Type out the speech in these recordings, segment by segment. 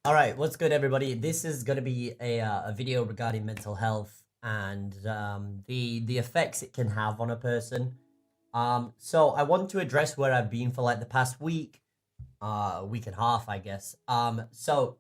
All right, what's good, everybody? This is going to be a video regarding mental health and the effects it can have on a person. So I want to address where I've been for like the past week and a half, I guess. So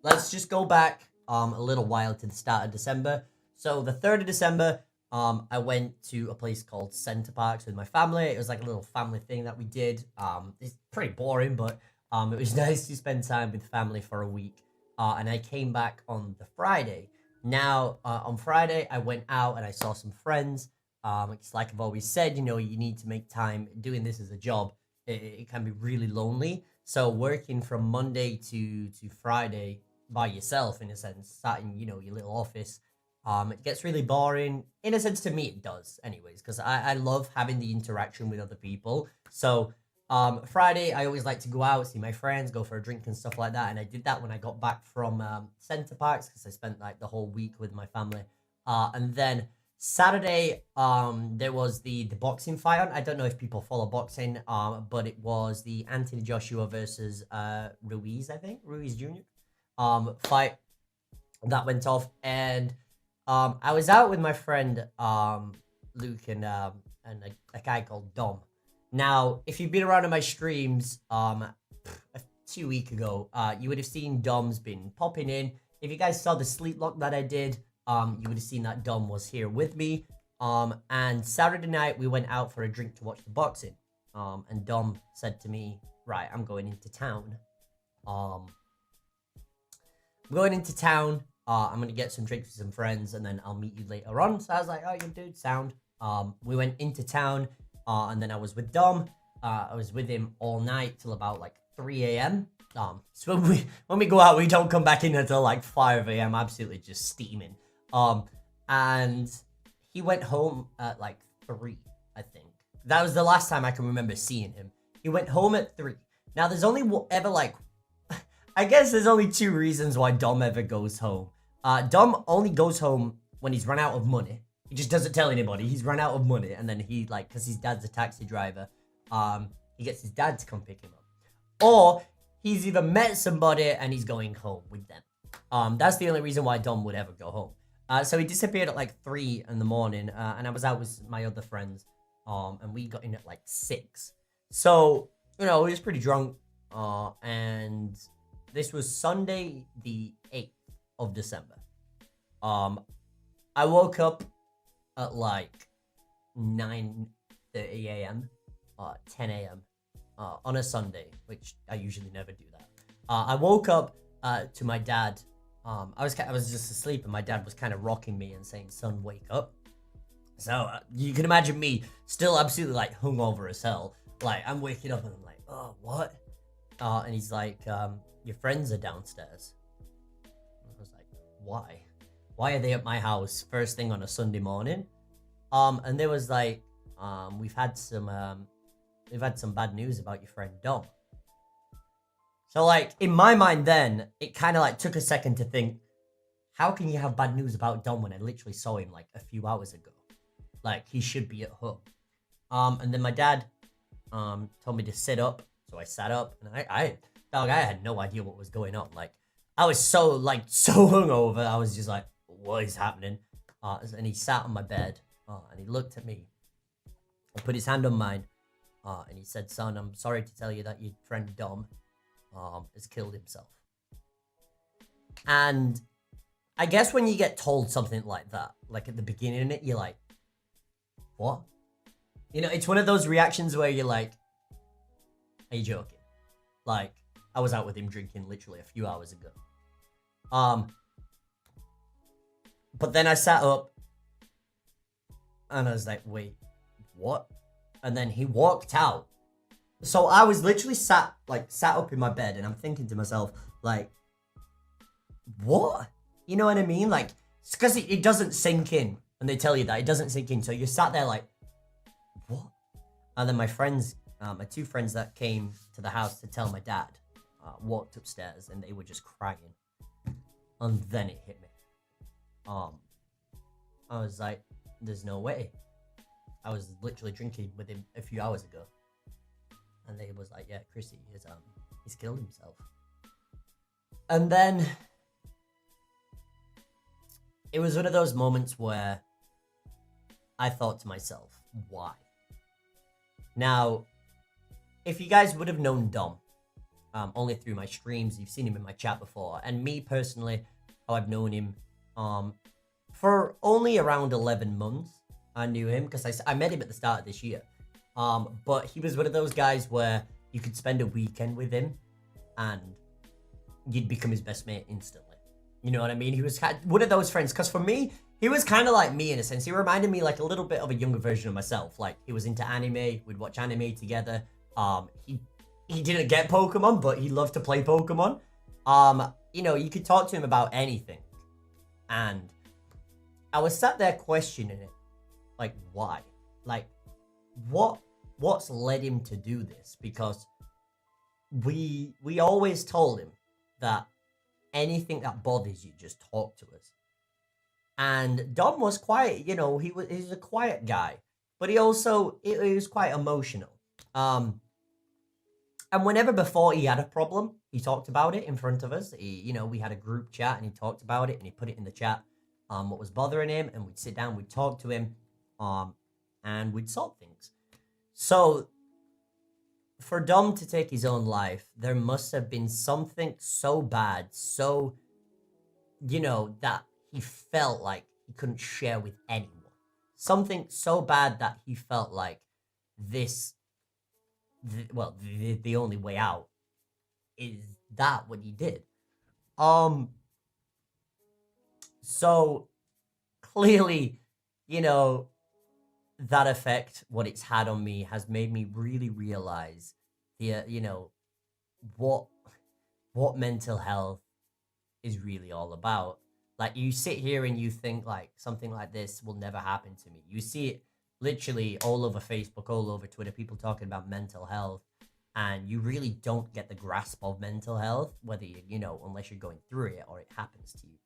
let's just go back a little while to the start of December. So the 3rd of December, I went to a place called FeintAttacks with my family. It was like a little family thing that we did. It's pretty boring, but it was nice to spend time with family for a week. And I came back on the Friday. Now, on Friday, I went out and I saw some friends. It's like I've always said, you need to make time. Doing this as a job, it can be really lonely. So working from Monday to Friday by yourself, in a sense, sat in, your little office, it gets really boring. In a sense, to me, it does, anyways, because I love having the interaction with other people. So Friday, I always like to go out, see my friends, go for a drink and stuff like that. And I did that when I got back from Center Parks because I spent like the whole week with my family. And then Saturday, there was the boxing fight on. I don't know if people follow boxing, but it was the Anthony Joshua versus Ruiz, I think, Ruiz Jr. Fight that went off, and I was out with my friend Luke and a guy called Dom. Now, if you've been around on my streams 2 weeks ago, you would have seen Dom's been popping in. If you guys saw the sleep lock that I did, you would have seen that Dom was here with me. And Saturday night, we went out for a drink to watch the boxing. And Dom said to me, right, I'm going into town. I'm going into town. I'm going to get some drinks with some friends, and then I'll meet you later on. So I was like, oh, you dude, sound. We went into town, and then I was with Dom. I was with him all night till about like 3 a.m. So when we go out, we don't come back in until like 5 a.m. absolutely just steaming. And he went home at like 3, I think. That was the last time I can remember seeing him. He went home at 3. Now, there's only ever like, I guess there's only 2 reasons why Dom ever goes home. Dom only goes home when he's run out of money. He just doesn't tell anybody. He's run out of money, and then he, like, because his dad's a taxi driver, he gets his dad to come pick him up. Or he's either met somebody and he's going home with them. That's the only reason why Dom would ever go home. So he disappeared at like 3 in the morning, and I was out with my other friends, and we got in at like 6. So, he was pretty drunk, and this was Sunday the 8th of December. I woke up at like 9:30 a.m., 10 a.m. On a Sunday, which I usually never do that. I woke up to my dad. I was just asleep, and my dad was kind of rocking me and saying, "Son, wake up." So you can imagine me still absolutely like hungover as hell. Like I'm waking up and I'm like, "Oh, what?" And he's like, "Your friends are downstairs." I was like, "Why? Why are they at my house first thing on a Sunday morning?" And there was like, we've had some bad news about your friend Dom. So like in my mind then, it kind of like took a second to think, how can you have bad news about Dom when I literally saw him like a few hours ago? Like he should be at home. And then my dad told me to sit up, so I sat up, and I had no idea what was going on. Like I was so hungover, I was just like, what is happening? And he sat on my bed, and he looked at me, and put his hand on mine, and he said, "Son, I'm sorry to tell you that your friend Dom has killed himself." And I guess when you get told something like that, like at the beginning of it, you're like, what? It's one of those reactions where you're like, are you joking? Like, I was out with him drinking literally a few hours ago. But then I sat up, and I was like, wait, what? And then he walked out. So I was literally sat up in my bed, and I'm thinking to myself, like, what? You know what I mean? Like, it's because it doesn't sink in. And they tell you that. It doesn't sink in. So you're sat there like, what? And then my friends, my 2 friends that came to the house to tell my dad, walked upstairs, and they were just crying. And then it hit me. I was like, there's no way. I was literally drinking with him a few hours ago. And they was like, yeah, Chrissy, he's killed himself. And then it was one of those moments where I thought to myself, why? Now, if you guys would have known Dom, only through my streams, you've seen him in my chat before, and me personally, how I've known him, for only around 11 months, I knew him, because I met him at the start of this year. But he was one of those guys where you could spend a weekend with him, and you'd become his best mate instantly. You know what I mean? He was one of those friends, because for me, he was kind of like me in a sense. He reminded me like a little bit of a younger version of myself. Like, he was into anime, we'd watch anime together. He didn't get Pokemon, but he loved to play Pokemon. You know, you could talk to him about anything. And I was sat there questioning it. Like, why? Like, what's led him to do this? Because we always told him that anything that bothers you, just talk to us. And Dom was quiet, you know, he's a quiet guy, but he was quite emotional. And whenever before he had a problem, he talked about it in front of us. You know, we had a group chat and he talked about it and he put it in the chat, what was bothering him, and we'd sit down, we'd talk to him, and we'd solve things. So for Dom to take his own life, there must have been something so bad, so, you know, that he felt like he couldn't share with anyone. Something so bad that he felt like the only way out is that what he did. So clearly, you know, that effect, what it's had on me, has made me really realize you know, what mental health is really all about. Like, you sit here and you think like something like this will never happen to me. You see it literally all over Facebook, all over Twitter, people talking about mental health, and you really don't get the grasp of mental health, whether you know, unless you're going through it or it happens to you.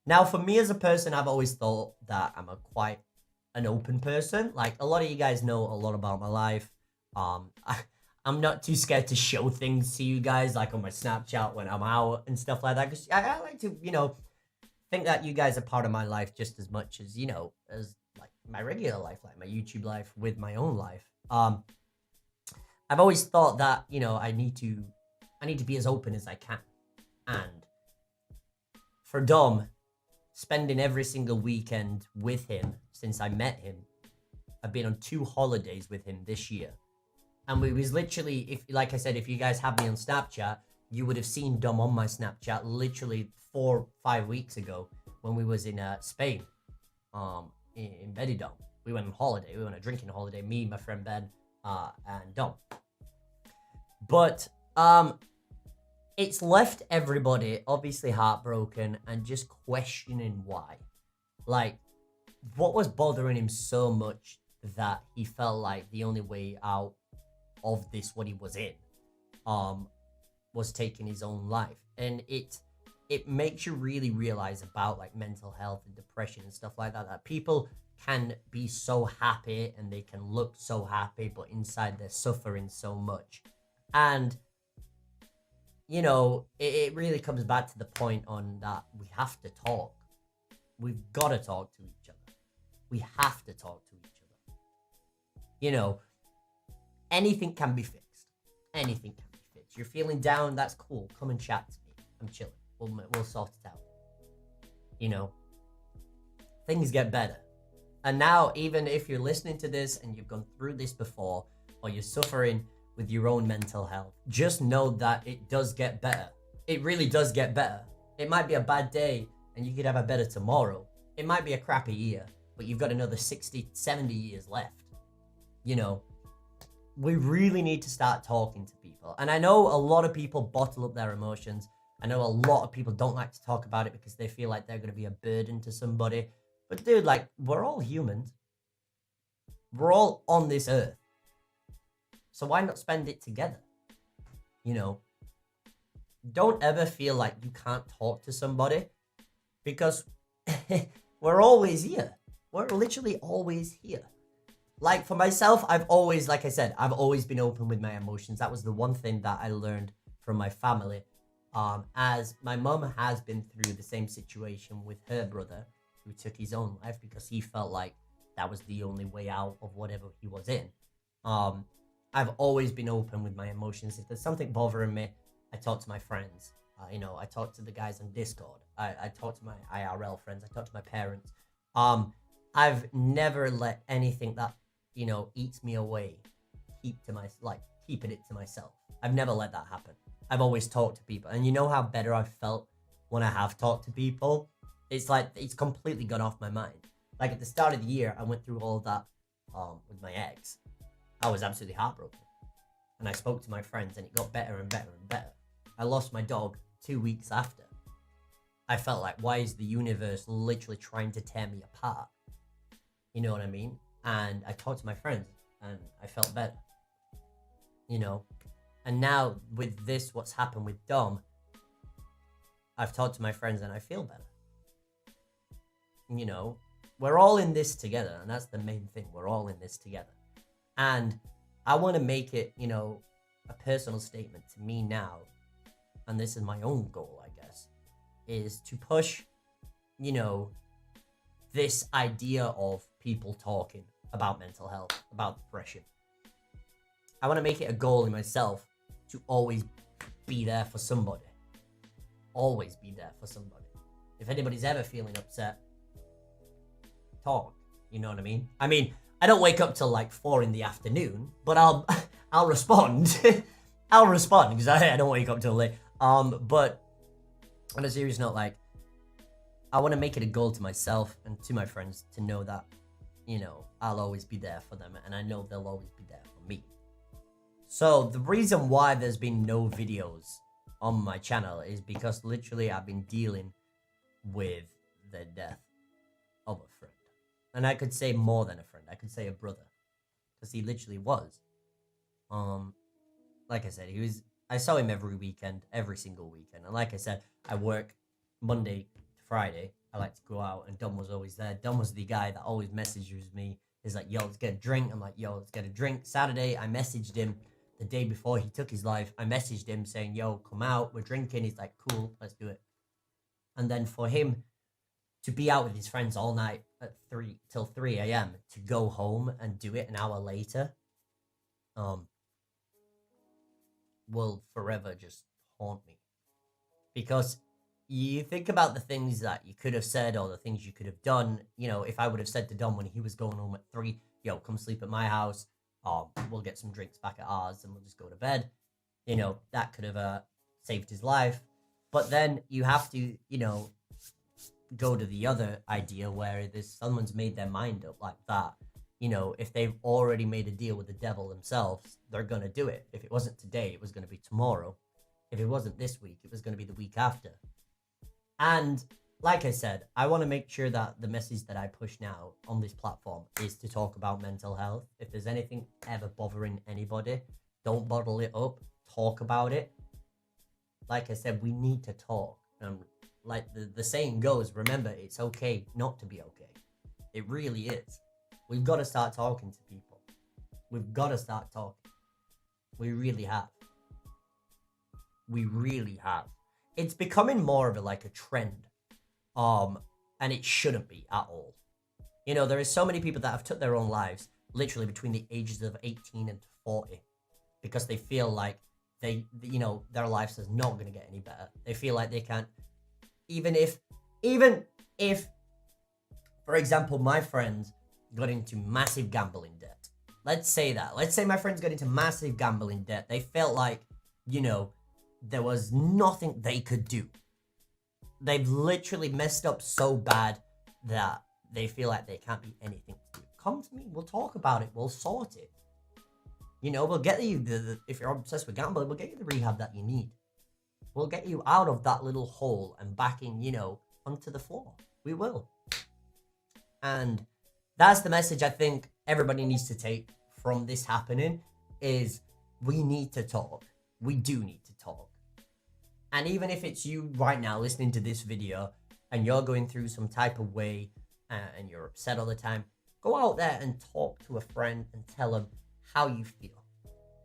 Now, for me as a person, I've always thought that I'm quite an open person. Like, a lot of you guys know a lot about my life. I'm not too scared to show things to you guys, like on my Snapchat when I'm out and stuff like that, because I like to, you know, think that you guys are part of my life just as much as, you know, as like my regular life, like my YouTube life with my own life. I've always thought that, you know, I need to be as open as I can. And for Dom, spending every single weekend with him since I met him, I've been on 2 holidays with him this year. And we was literally, if like I said, if you guys have me on Snapchat, you would have seen Dom on my Snapchat literally 4 or 5 weeks ago when we was in Spain, in Benidorm. We went on holiday. We went on a drinking holiday. Me, my friend Ben, and Dom. But it's left everybody obviously heartbroken and just questioning why. Like, what was bothering him so much that he felt like the only way out of this, what he was in, was taking his own life. And it makes you really realize about like mental health and depression and stuff like that, that people can be so happy and they can look so happy, but inside they're suffering so much. And, you know, it really comes back to the point on that we have to talk. We've got to talk to each other. We have to talk to each other. You know, anything can be fixed. Anything can be fixed. You're feeling down, that's cool. Come and chat to me. I'm chilling. We'll sort it out. You know, things get better. And now, even if you're listening to this and you've gone through this before, or you're suffering with your own mental health, just know that it does get better. It really does get better. It might be a bad day and you could have a better tomorrow. It might be a crappy year, but you've got another 60, 70 years left. You know, we really need to start talking to people. And I know a lot of people bottle up their emotions. I know a lot of people don't like to talk about it because they feel like they're going to be a burden to somebody. But dude, like, we're all humans. We're all on this earth. So why not spend it together? You know, don't ever feel like you can't talk to somebody, because we're always here. We're literally always here. Like, for myself, I've always, like I said, I've always been open with my emotions. That was the one thing that I learned from my family. As my mum has been through the same situation with her brother who took his own life because he felt like that was the only way out of whatever he was in. Um, I've always been open with my emotions. If there's something bothering me, I talk to my friends. I talk to the guys on Discord. I talk to my IRL friends. I talk to my parents. I've never let anything that eats me away keeping it to myself. I've never let that happen. I've always talked to people, and you know how better I've felt when I have talked to people. It's like it's completely gone off my mind. Like at the start of the year, I went through all of that with my ex. I was absolutely heartbroken, and I spoke to my friends, and it got better and better and better. I lost my dog 2 weeks after. I felt like, why is the universe literally trying to tear me apart? You know what I mean? And I talked to my friends, and I felt better. And now with this, what's happened with Dom, I've talked to my friends and I feel better. We're all in this together, and that's the main thing. We're all in this together. And I want to make it, a personal statement to me now, and this is my own goal, I guess, is to push, this idea of people talking about mental health, about depression. I want to make it a goal in myself to always be there for somebody. Always be there for somebody. If anybody's ever feeling upset, talk. You know what I mean? I don't wake up till like 4 PM, but I'll respond. I'll respond because I don't wake up till late. But on a serious note, like, I want to make it a goal to myself and to my friends to know that, I'll always be there for them, and I know they'll always be there for me. So the reason why there's been no videos on my channel is because literally I've been dealing with the death of a friend. And I could say more than a friend. I could say a brother. Because he literally was. Like I said, I saw him every weekend, every single weekend. And like I said, I work Monday to Friday. I like to go out, and Dom was always there. Dom was the guy that always messages me. He's like, yo, let's get a drink. I'm like, yo, let's get a drink. Saturday, I messaged him. The day before he took his life, I messaged him saying, yo, come out, we're drinking. He's like, cool, let's do it. And then for him to be out with his friends all night at 3 AM to go home and do it an hour later, will forever just haunt me. Because you think about the things that you could have said or the things you could have done. If I would have said to Dom when he was going home at 3, yo, come sleep at my house. We'll get some drinks back at ours and we'll just go to bed. That could have saved his life. But then you have to, go to the other idea where someone's made their mind up like that. If they've already made a deal with the devil themselves, they're going to do it. If it wasn't today, it was going to be tomorrow. If it wasn't this week, it was going to be the week after. And like I said, I want to make sure that the message that I push now on this platform is to talk about mental health. If there's anything ever bothering anybody, don't bottle it up. Talk about it. Like I said, we need to talk. Like the saying goes, remember, it's okay not to be okay. It really is. We've got to start talking to people. We've got to start talking. We really have. We really have. It's becoming more of a trend. And it shouldn't be at all. There is so many people that have took their own lives literally between the ages of 18 and 40 because they feel like their lives is not going to get any better. They feel like they can't, even if, for example, my friends got into massive gambling debt. Let's say my friends got into massive gambling debt. They felt like, there was nothing they could do. They've literally messed up so bad that they feel like they can't be anything to do. Come to me. We'll talk about it. We'll sort it. We'll get you if you're obsessed with gambling, we'll get you the rehab that you need. We'll get you out of that little hole and back in, onto the floor. We will. And that's the message I think everybody needs to take from this happening is we need to talk. We do need to talk. And even if it's you right now listening to this video and you're going through some type of way and you're upset all the time, go out there and talk to a friend and tell them how you feel.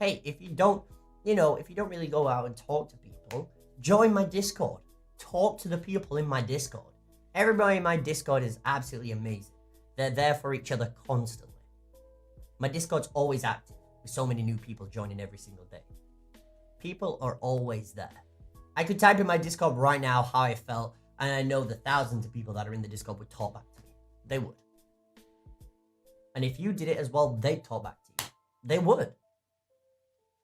Hey, if you don't really go out and talk to people, Join my Discord. Talk to the people in my Discord. Everybody in my Discord is absolutely amazing. They're there for each other constantly. My Discord's always active with so many new people joining every single day. People are always there. I could type in my Discord right now how I felt, and I know the thousands of people that are in the Discord would talk back to me. They would. And if you did it as well, they'd talk back to you. They would.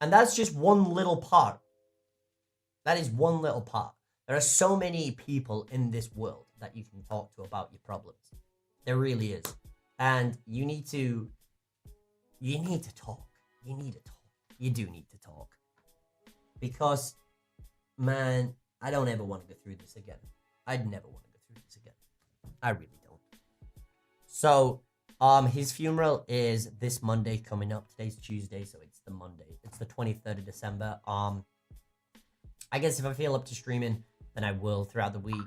And that's just one little part. That is one little part. There are so many people in this world that you can talk to about your problems. There really is. And you need to talk. You need to talk. You do need to talk. Because, man, I don't ever want to go through this again. I'd never want to go through this again. I really don't. So, his funeral is this Monday coming up. Today's Tuesday, so it's the Monday. It's the 23rd of December. I guess if I feel up to streaming, then I will throughout the week.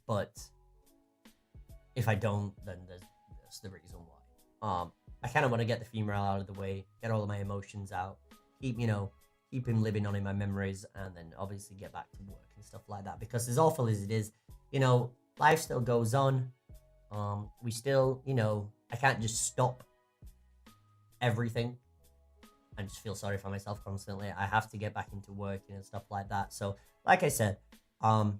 But if I don't, then that's the reason why. I kind of want to get the funeral out of the way, get all of my emotions out, keep him living on in my memories, and then obviously get back to work and stuff like that. Because as awful as it is, life still goes on. We still, I can't just stop everything and just feel sorry for myself constantly. I have to get back into working and stuff like that. So, like I said, after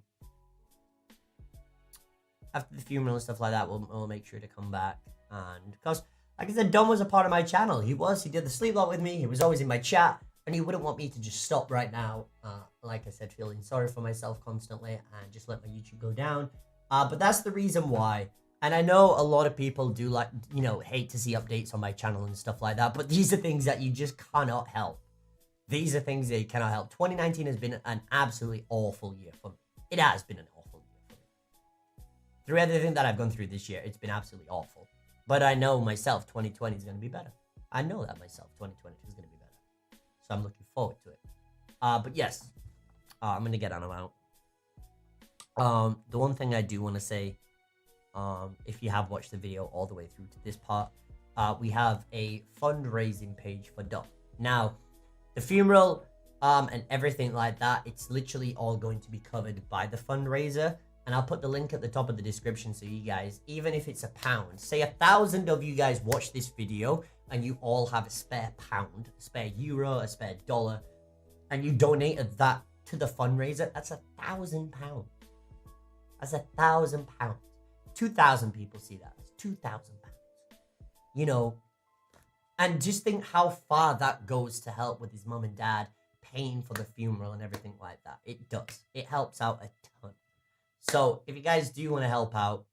the funeral and stuff like that, we'll make sure to come back. And because, like I said, Dom was a part of my channel. He did the sleep lot with me. He was always in my chat. And he wouldn't want me to just stop right now, like I said, feeling sorry for myself constantly and just let my YouTube go down. But that's the reason why. And I know a lot of people do hate to see updates on my channel and stuff like that. But these are things that you just cannot help. These are things that you cannot help. 2019 has been an absolutely awful year for me. It has been an awful year for me. Through everything that I've gone through this year, it's been absolutely awful. But I know myself, 2020 is going to be better. I know that myself, 2020 is going to be better. So I'm looking forward to it. But yes, I'm going to get on and out. The one thing I do want to say, if you have watched the video all the way through to this part, we have a fundraising page for Dom. Now, the funeral and everything like that, it's literally all going to be covered by the fundraiser. And I'll put the link at the top of the description so you guys, even if it's £1, say 1,000 of you guys watch this video and you all have a spare pound, a spare euro, a spare dollar, and you donated that to the fundraiser, that's £1,000. That's £1,000. 2,000 people see that. That's £2,000. And just think how far that goes to help with his mum and dad paying for the funeral and everything like that. It does. It helps out a ton. So if you guys do want to help out,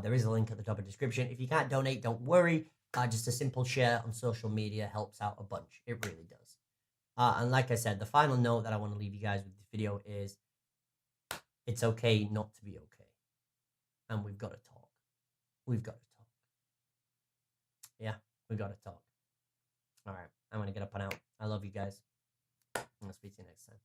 there is a link at the top of the description. If you can't donate, don't worry. Just a simple share on social media helps out a bunch. It really does. And like I said, the final note that I want to leave you guys with this video is it's okay not to be okay. And we've got to talk. We've got to talk. Yeah, we've got to talk. All right, I'm going to get up and out. I love you guys. I'm going to speak to you next time.